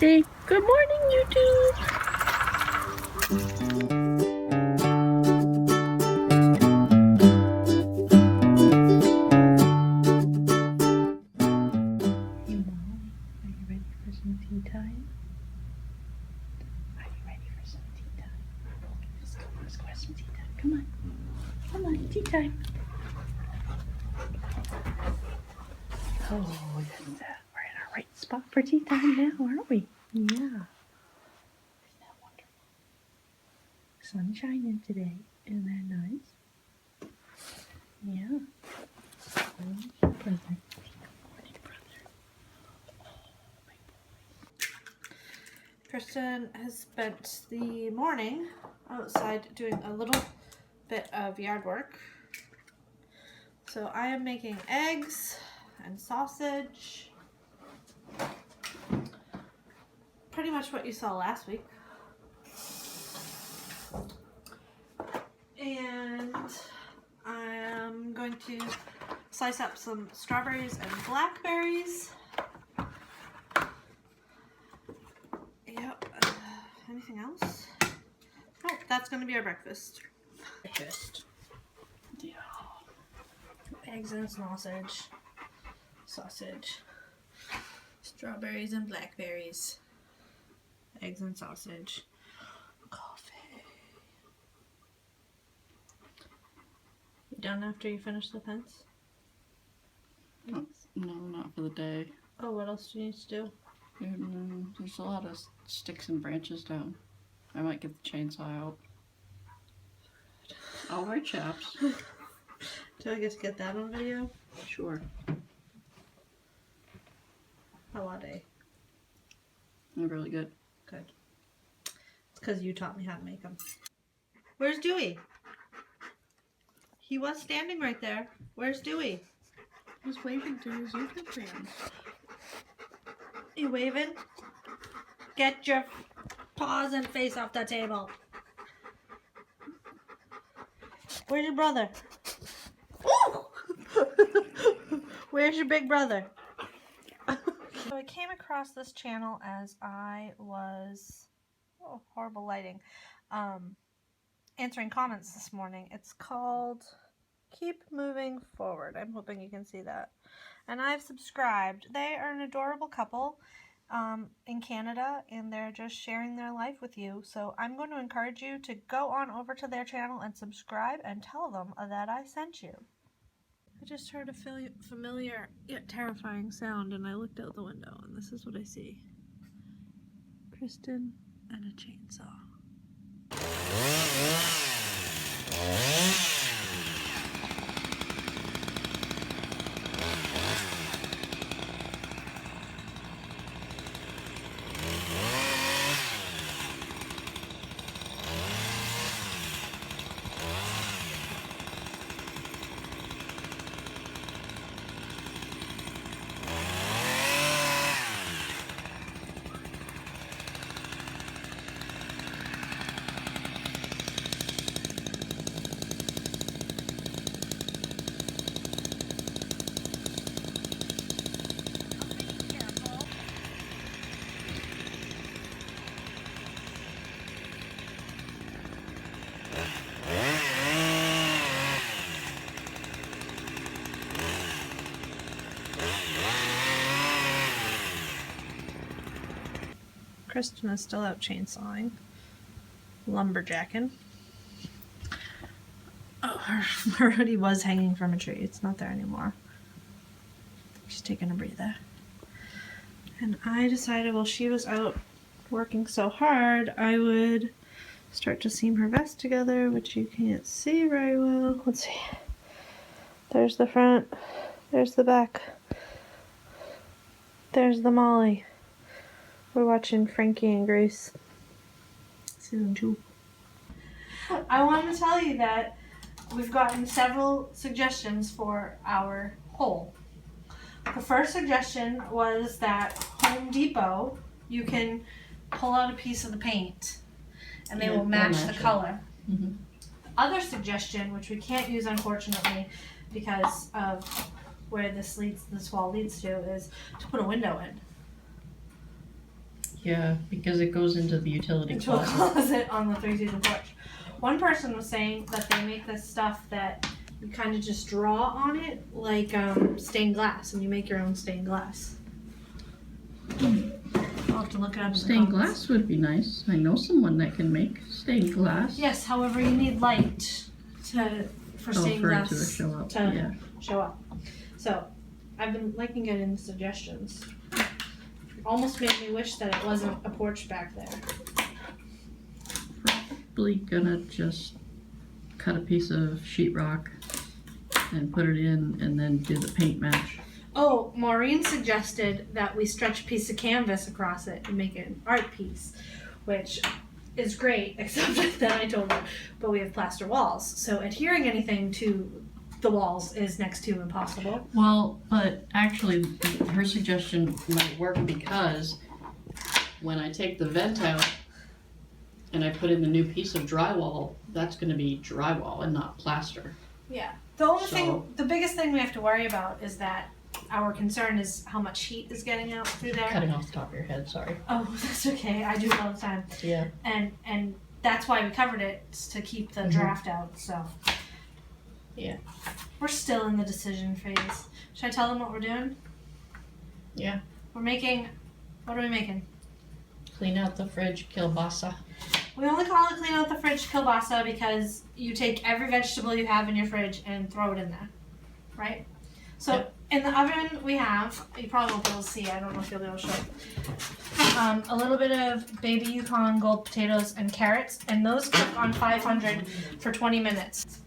Say good morning, YouTube. Hey, Mom, are you ready for some tea time? Are you ready for some tea time? Let's go have some tea time. Come on, tea time. Oh, we're in our right spot for tea time now, aren't we? Yeah. Isn't that wonderful? Sun shining today. Isn't that nice? Yeah. Oh, brother. Good morning, brother. Oh, my boy. Kristen has spent the morning outside doing a little bit of yard work. So I am making eggs and sausage. Pretty much what you saw last week. And I'm going to slice up some strawberries and blackberries. Yep. Anything else? Oh, that's going to be our breakfast. Breakfast. Yeah. Eggs and sausage. Strawberries and blackberries. Eggs and sausage. Coffee. You done after you finish the fence? No, not for the day. Oh, what else do you need to do? There's a lot of sticks and branches down. I might get the chainsaw out. All right, chaps. Do I get to get that on video? Sure. How are they? They're really good. Good. It's because you taught me how to make them. Where's Dewey? He was standing right there. Where's Dewey? He's waving to his YouTube fans. You waving? Get your paws and face off the table. Where's your brother? Ooh! Where's your big brother? So I came across this channel as I was, horrible lighting, answering comments this morning. It's called Keep Moving Forward. I'm hoping you can see that. And I've subscribed. They are an adorable couple in Canada, and they're just sharing their life with you. So I'm going to encourage you to go on over to their channel and subscribe and tell them that I sent you. I just heard a familiar yet terrifying sound, and I looked out the window, and this is what I see. Kristen and a chainsaw. Kristen is still out chainsawing, lumberjacking. Oh, her hoodie was hanging from a tree. It's not there anymore. She's taking a breather. And I decided while she was out working so hard, I would start to seam her vest together, which you can't see very well. Let's see. There's the front. There's the back. There's the Molly. We're watching Frankie and Grace season 2. I want to tell you that we've gotten several suggestions for our hole. The first suggestion was that Home Depot, you can pull out a piece of the paint and they will match the color. Mm-hmm. The other suggestion, which we can't use unfortunately because of where this wall leads to, is to put a window in. Yeah, because it goes into the utility into a closet. closet on the 3-season porch. One person was saying that they make this stuff that you kind of just draw on it, like stained glass, and you make your own stained glass. I'll have to look it up. Stained glass would be nice. I know someone that can make stained glass. Yes, however, you need light for stained glass to show up. to show up. So, I've been liking getting the suggestions. Almost made me wish that it wasn't a porch back there. Probably gonna just cut a piece of sheetrock and put it in and then do the paint match. Oh, Maureen suggested that we stretch a piece of canvas across it and make it an art piece, which is great, except that I told her, but we have plaster walls, so adhering anything to the walls is next to impossible. Well, but actually her suggestion might work because when I take the vent out and I put in the new piece of drywall, that's going to be drywall and not plaster. Yeah. The biggest thing we have to worry about is that our concern is how much heat is getting out through there. Cutting off the top of your head, sorry. Oh, that's okay. I do it all the time. Yeah. And that's why we covered it, to keep the draft out, so. Yeah. We're still in the decision phase. Should I tell them what we're doing? Yeah. What are we making? Clean out the fridge, kielbasa. We only call it clean out the fridge kielbasa because you take every vegetable you have in your fridge and throw it in there, right? So Yep. in the oven we have, you probably won't be able to see, I don't know if you'll be able to show, a little bit of baby Yukon gold potatoes and carrots, and those cook on 500 for 20 minutes.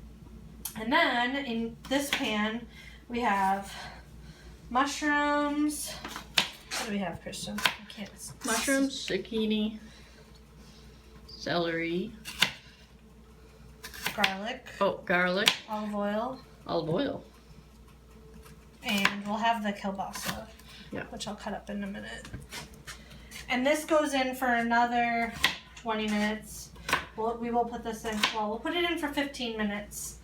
And then in this pan we have mushrooms. What do we have, Christian? I can't. Mushrooms, zucchini, celery. Garlic. Oh, garlic. Olive oil. Olive oil. And we'll have the kielbasa, which I'll cut up in a minute. And this goes in for another 20 minutes. We will put this in, we'll put it in for 15 minutes.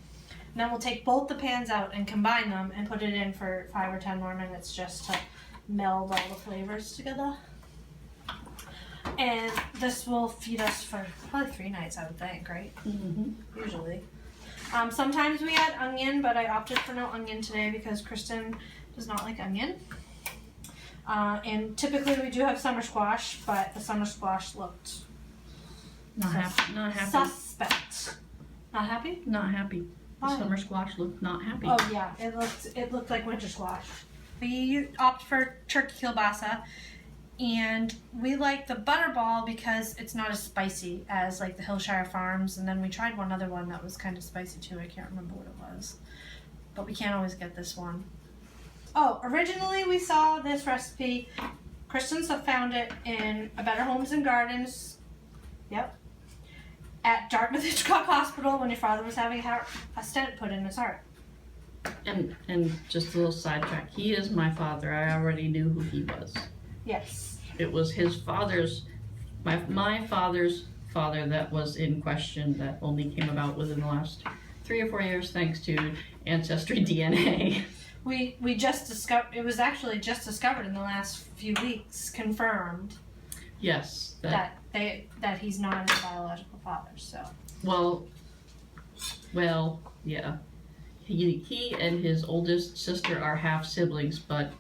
And then we'll take both the pans out and combine them and put it in for 5 or 10 more minutes just to meld all the flavors together. And this will feed us for probably 3 nights, I would think, right? Mm-hmm. Usually. Sometimes we add onion, but I opted for no onion today because Kristen does not like onion. And typically we do have summer squash, but the summer squash looked Not happy. suspect. Not happy? Not happy. The Why? summer squash looked not happy. Oh yeah, it looked like winter squash. We opt for turkey kielbasa, and we like the butterball because it's not as spicy as like the Hillshire Farms. And then we tried one other one that was kind of spicy too. I can't remember what it was, but we can't always get this one. Oh, originally we saw this recipe. Kristen found it in A Better Homes and Gardens. Yep. At Dartmouth Hitchcock Hospital when your father was having a stent put in his heart. And just a little sidetrack. He is my father. I already knew who he was. Yes. It was his father's, my father's father that was in question that only came about within the last 3 or 4 years thanks to Ancestry DNA. We just discovered, it was actually just discovered in the last few weeks, confirmed Yes. that he's not his biological father, so. Well, yeah. He and his oldest sister are half siblings, but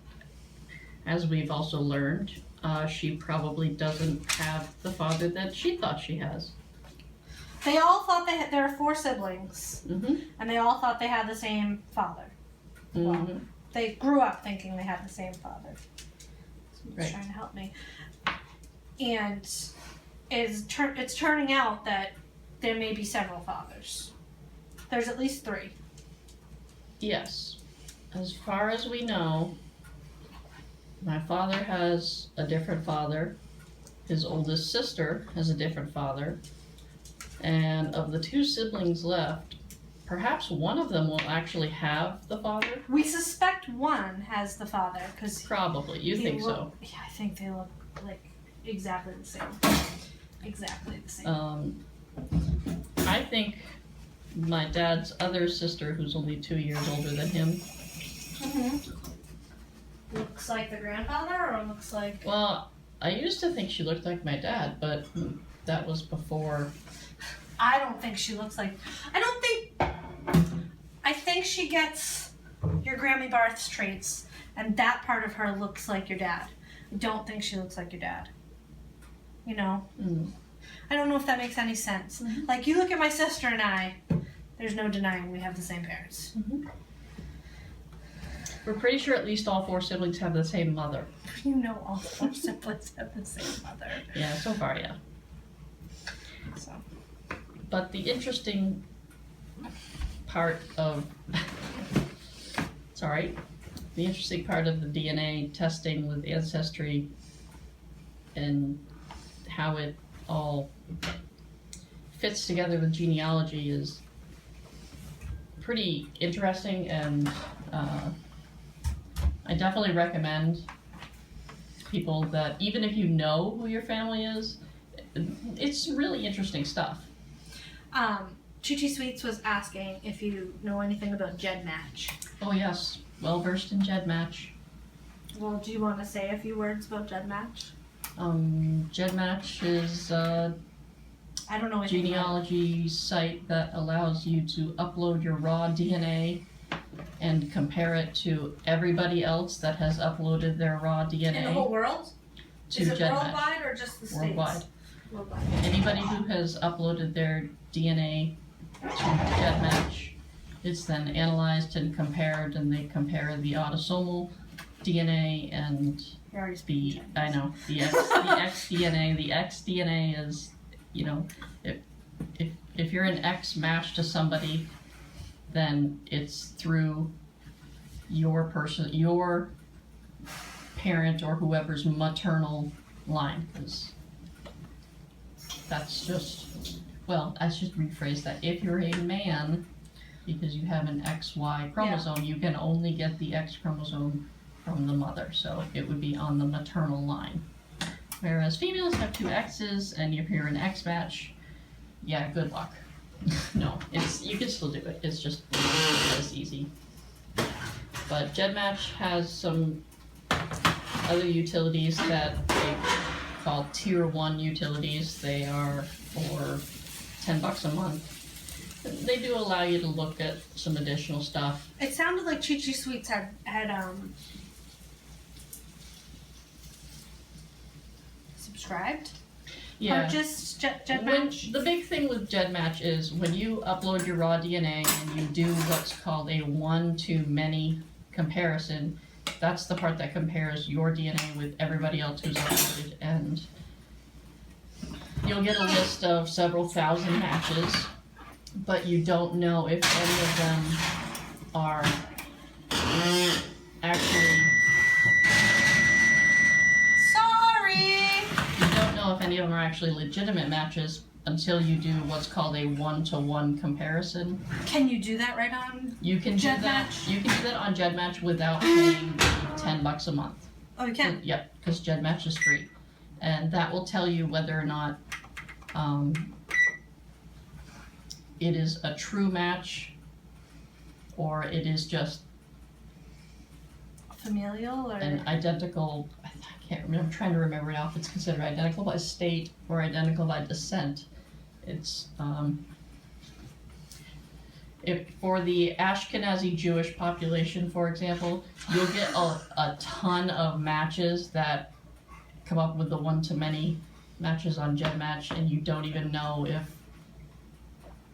as we've also learned, she probably doesn't have the father that she thought she has. They all thought there were 4 siblings, Mm-hmm. and they all thought they had the same father. Mm-hmm. Well, they grew up thinking they had the same father. Someone's Right. trying to help me. And it's turning out that there may be several fathers. There's at least 3. Yes. As far as we know, my father has a different father. His oldest sister has a different father. And of the 2 siblings left, perhaps one of them will actually have the father. We suspect one has the father because Probably. You think so? Yeah, I think they look like exactly the same. Exactly the same. I think my dad's other sister, who's only 2 years older than him, Looks like the grandfather, or looks like. well, I used to think she looked like my dad, but that was before. I don't think she looks like. I think she gets your Grammy Barth's traits, and that part of her looks like your dad. I don't think she looks like your dad. You know? I don't know if that makes any sense. Mm-hmm. Like, you look at my sister and I, there's no denying we have the same parents. Mm-hmm. We're pretty sure at least all 4 siblings have the same mother. You know all 4 siblings have the same mother. Yeah, so far, yeah. So. But the interesting part of the interesting part of the DNA testing with Ancestry and how it all fits together with genealogy is pretty interesting, and I definitely recommend people that, even if you know who your family is, it's really interesting stuff. Chi Sweets was asking if you know anything about GEDmatch. Oh yes, well versed in GEDmatch. Well, do you want to say a few words about GEDmatch? GEDmatch is I don't know. genealogy site that allows you to upload your raw DNA and compare it to everybody else that has uploaded their raw DNA. In the whole world? To Is it GEDmatch. worldwide or just the States? Worldwide. Worldwide. Anybody who has uploaded their DNA to GEDmatch, it's then analyzed and compared, and they compare the autosomal DNA and the X DNA. The X DNA is, you know, if you're an X match to somebody, then it's through your parent or whoever's maternal line. Because that's just, well, I should rephrase that. If you're a man, because you have an XY chromosome, you can only get the X chromosome from the mother, so it would be on the maternal line. Whereas females have 2 X's, and if you're an X match, yeah, good luck. No, you can still do it. It's just not as easy. But GEDmatch has some other utilities that they call Tier 1 utilities. They are for $10 a month. They do allow you to look at some additional stuff. It sounded like Chi Sweets had subscribed? Yeah. Purchased GEDmatch? The big thing with GEDmatch is when you upload your raw DNA and you do what's called a one-to-many comparison, that's the part that compares your DNA with everybody else who's uploaded, and you'll get a list of several thousand matches, but you don't know if any of them are actually... if any of them are actually legitimate matches until you do what's called a one-to-one comparison. Can you do that right on You can do that. You can do that on GEDmatch without paying $10 a month. Oh, you can? Yep, because GEDmatch is free, and that will tell you whether or not it is a true match or it is just familial or an identical. I'm trying to remember now if it's considered identical by state or identical by descent. It's if for the Ashkenazi Jewish population, for example, you'll get a ton of matches that come up with the one-to-many matches on GEDmatch, and you don't even know if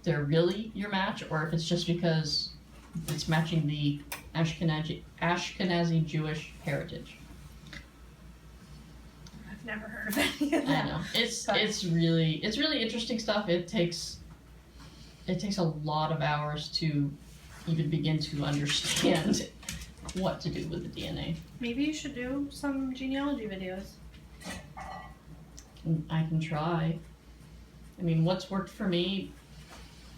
they're really your match or if it's just because it's matching the Ashkenazi Jewish heritage. Never heard of any of that. I know. It's really interesting stuff. It takes a lot of hours to even begin to understand what to do with the DNA. Maybe you should do some genealogy videos. I can try. I mean, what's worked for me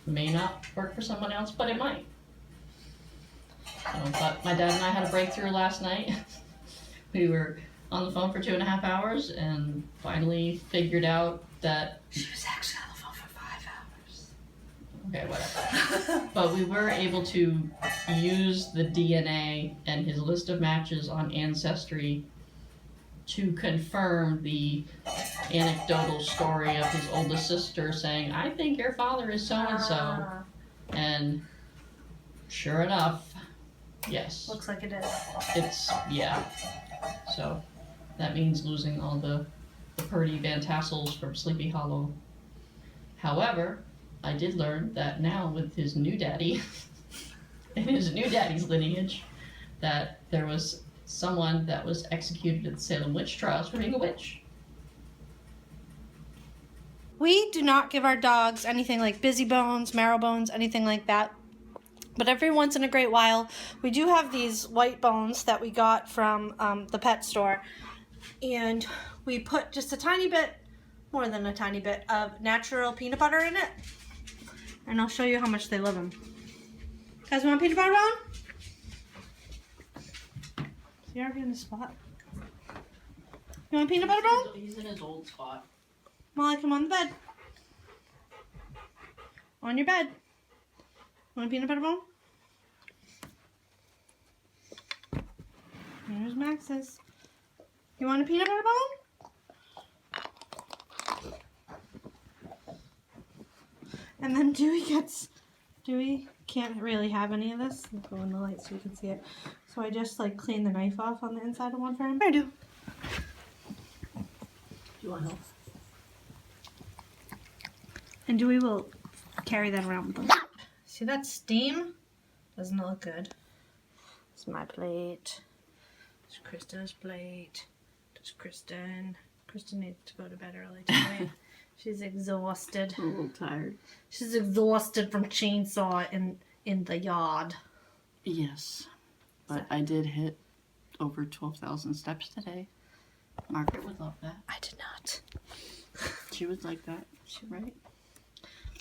may not work for someone else, but it might. But my dad and I had a breakthrough last night. We were on the phone for 2.5 hours and finally figured out that... She was actually on the phone for 5 hours. Okay, whatever. But we were able to use the DNA and his list of matches on Ancestry to confirm the anecdotal story of his oldest sister saying, I think your father is so and so. And sure enough, yes. Looks like it is. It's, yeah. So that means losing all the Purdy Van Tassels from Sleepy Hollow. However, I did learn that now with his new daddy and his new daddy's lineage, that there was someone that was executed at the Salem witch trials for being a witch. We do not give our dogs anything like busy bones, marrow bones, anything like that. But every once in a great while, we do have these white bones that we got from the pet store. And we put just a tiny bit, more than a tiny bit, of natural peanut butter in it. And I'll show you how much they love them. Guys, want peanut butter bone? Is he already in the spot? You want peanut butter bone? He's in his old spot. Molly, come on the bed. On your bed. Want peanut butter bone? Here's Max's. You want a peanut butter bone? And then Dewey can't really have any of this. I'll go in the light so you can see it. So I just like clean the knife off on the inside of one for him. I do. Do you want help? And Dewey will carry that around with him. See that steam? Doesn't it look good? It's my plate. It's Kristen's plate. It's Kristen. Kristen needs to go to bed early tonight. She's exhausted. A little tired. She's exhausted from chainsaw in the yard. Yes. But I did hit over 12,000 steps today. Margaret would love that. I did not. She would like that. Right?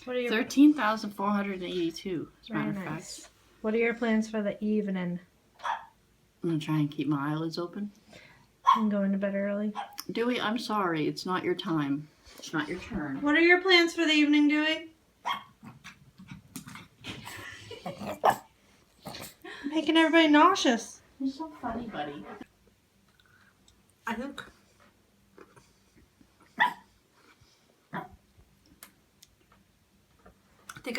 What are your 13,482, as a matter of Very fact. nice. What are your plans for the evening? I'm going to try and keep my eyelids open. I'm going to bed early. Dewey, I'm sorry. It's not your time. It's not your turn. What are your plans for the evening, Dewey? Making everybody nauseous. You're so funny, buddy. I think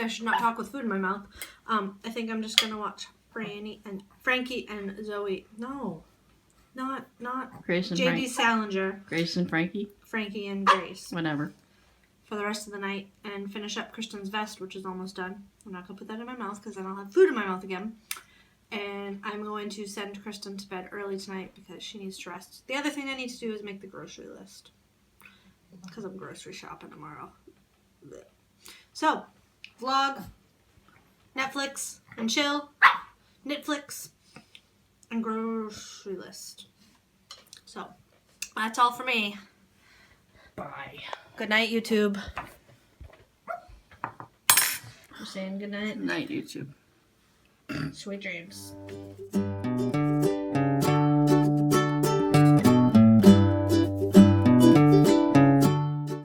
I should not talk with food in my mouth. I think I'm just gonna watch Frankie and Zoe. No, not Grace and J.D. Frank. Salinger. Grace and Frankie? Frankie and Grace Whatever. for the rest of the night and finish up Kristen's vest, which is almost done. I'm not gonna put that in my mouth because then I'll have food in my mouth again. And I'm going to send Kristen to bed early tonight because she needs to rest. The other thing I need to do is make the grocery list because I'm grocery shopping tomorrow. Blech. So, vlog, Netflix, and chill, Netflix, and grocery list. So, that's all for me. Bye. Good night, YouTube. You're saying good night? Night, YouTube. Sweet dreams.